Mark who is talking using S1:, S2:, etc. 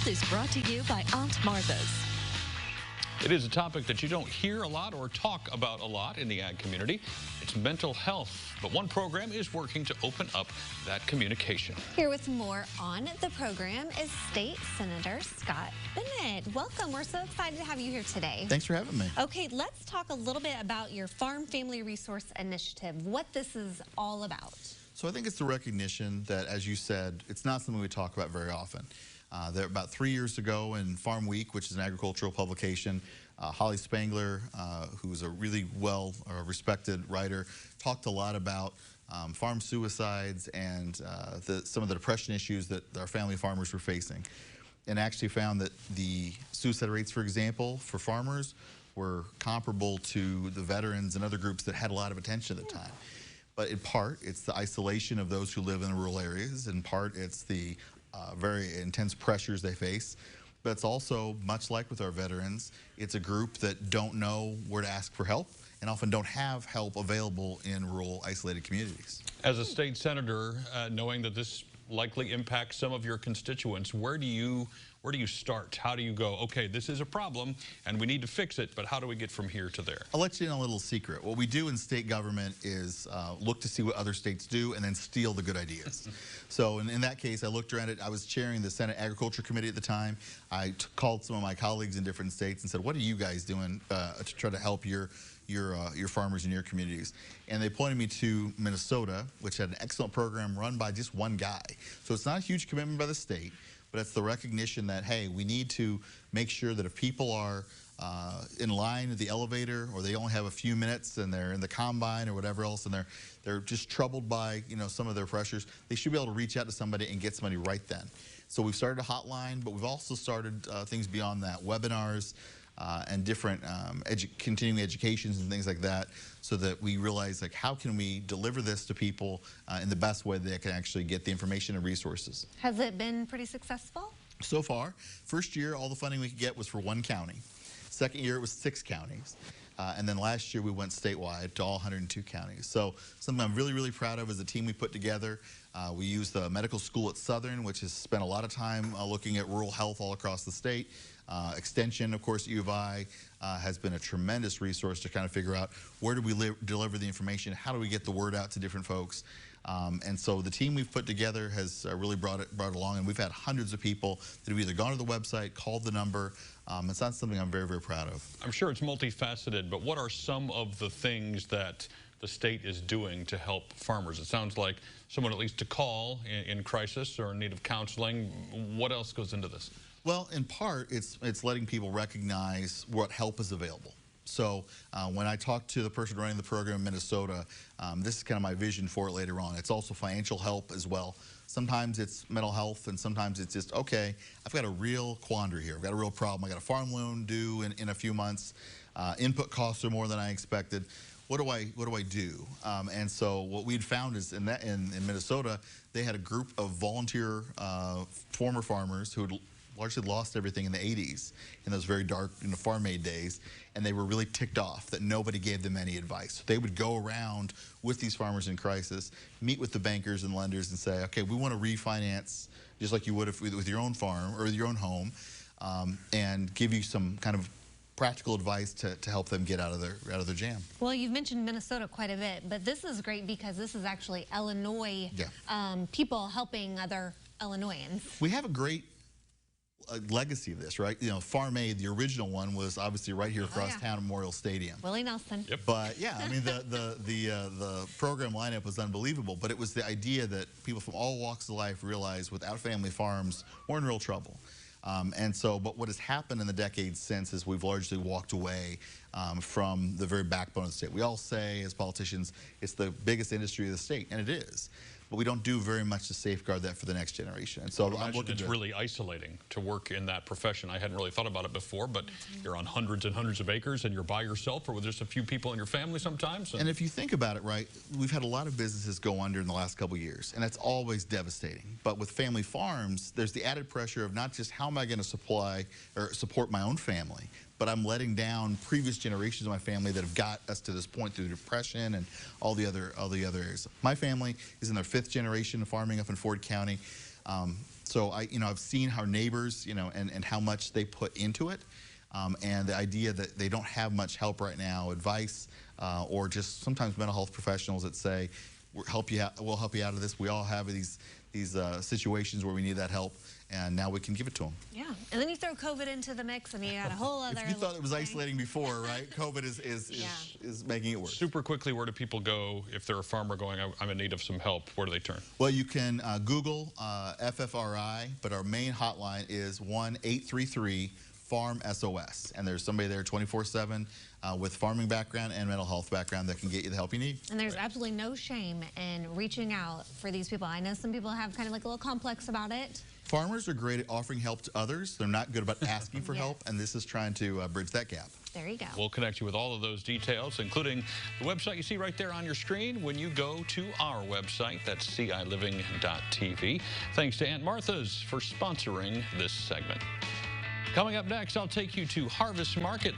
S1: Health is brought to you by Aunt Martha's.
S2: It is a topic that you don't hear a lot or talk about a lot in the ag community. It's mental health, but one program is working to open up that communication.
S3: Here with more on the program is State Senator Scott Bennett. Welcome. We're so excited to have you here today.
S4: Thanks for having me.
S3: Okay, let's talk a little bit about your Farm Family Resource Initiative, what this is all about.
S4: So I think it's the recognition that, as you said, it's not something we talk about very often. About 3 years ago in Farm Week, which is an agricultural publication, Holly Spangler, who's a really well-respected writer, talked a lot about farm suicides and some of the depression issues that our family farmers were facing, and actually found that the suicide rates, for example, for farmers were comparable to the veterans and other groups that had a lot of attention at the time. But in part, it's the isolation of those who live in rural areas. In part, it's the very intense pressures they face. But it's also, much like with our veterans, it's a group that don't know where to ask for help and often don't have help available in rural, isolated communities.
S2: As a state senator, knowing that this likely impacts some of your constituents, where do you start? How do you go, okay, this is a problem and we need to fix it, but how do we get from here to there?
S4: I'll let you in a little secret. What we do in state government is look to see what other states do and then steal the good ideas. So in that case, I looked around it. I was chairing the Senate Agriculture Committee at the time. I called some of my colleagues in different states and said, what are you guys doing to try to help your farmers in your communities? And they pointed me to Minnesota, which had an excellent program run by just one guy. So it's not a huge commitment by the state, but it's the recognition that, hey, we need to make sure that if people are in line at the elevator, or they only have a few minutes and they're in the combine or whatever else, and they're just troubled by some of their pressures, they should be able to reach out to somebody and get somebody right then. So we've started a hotline, but we've also started things beyond that, webinars, and different continuing educations and things like that, so that we realize, like, how can we deliver this to people in the best way that they can actually get the information and resources.
S3: Has it been pretty successful?
S4: So far, first year, all the funding we could get was for one county. Second year, it was 6 counties. And then last year, we went statewide to all 102 counties. So something I'm really, really proud of is the team we put together. We used the medical school at Southern, which has spent a lot of time looking at rural health all across the state. Extension, of course, U of I has been a tremendous resource to kind of figure out where do we deliver the information, how do we get the word out to different folks. And so the team we've put together has really brought it along, and we've had hundreds of people that have either gone to the website, called the number. It's not something I'm very, very proud of.
S2: I'm sure it's multifaceted, but what are some of the things that the state is doing to help farmers? It sounds like someone at least to call in crisis or in need of counseling. What else goes into this?
S4: Well, in part, it's letting people recognize what help is available. So when I talked to the person running the program in Minnesota, this is kind of my vision for it later on. It's also financial help as well. Sometimes it's mental health, and sometimes it's just, okay, I've got a real quandary here. I've got a real problem. I got a farm loan due in a few months. Input costs are more than I expected. What do I do? And so what we'd found is in Minnesota, they had a group of volunteer former farmers who had largely lost everything in the 80s, in those very dark farm aid days, and they were really ticked off that nobody gave them any advice. So they would go around with these farmers in crisis, meet with the bankers and lenders and say, okay, we want to refinance just like you would with your own farm or your own home, and give you some kind of practical advice to help them get out of their jam.
S3: Well, you've mentioned Minnesota quite a bit, but this is great because this is actually Illinois, people helping other Illinoisans.
S4: We have a great legacy of this, right? Farm Aid, the original one, was obviously right here across town at Memorial Stadium.
S3: Willie Nelson.
S2: Yep.
S4: But yeah, I mean, the program lineup was unbelievable, but it was the idea that people from all walks of life realized without family farms, we're in real trouble. But what has happened in the decades since is we've largely walked away from the very backbone of the state. We all say, as politicians, it's the biggest industry of the state, and it is. But we don't do very much to safeguard that for the next generation. And so I'm looking
S2: it's really isolating to work in that profession. I hadn't really thought about it before, but you're on hundreds and hundreds of acres, and you're by yourself or with just a few people in your family sometimes.
S4: And if you think about it, right, we've had a lot of businesses go under in the last couple of years, and that's always devastating. But with family farms, there's the added pressure of not just how am I going to supply or support my own family, but I'm letting down previous generations of my family that have got us to this point through depression and all the other areas. My family is in their 5th generation of farming up in Ford County. So I've seen our neighbors, and how much they put into it. And the idea that they don't have much help right now, advice, or just sometimes mental health professionals that say, we'll help you out of this. We all have these situations where we need that help, and now we can give it to them.
S3: Yeah, and then you throw COVID into the mix, and you got a whole other.
S4: If you thought it was isolating before, right? COVID is making it worse.
S2: Super quickly, where do people go if they're a farmer going, I'm in need of some help? Where do they turn?
S4: Well, you can Google FFRI, but our main hotline is 1-833-FARM-SOS, and there's somebody there 24/7 with farming background and mental health background that can get you the help you need.
S3: And there's absolutely no shame in reaching out for these people. I know some people have kind of like a little complex about it.
S4: Farmers are great at offering help to others. They're not good about asking for help, and this is trying to bridge that gap.
S3: There you go.
S2: We'll connect you with all of those details, including the website you see right there on your screen when you go to our website. That's ciliving.tv. Thanks to Aunt Martha's for sponsoring this segment. Coming up next, I'll take you to Harvest Market.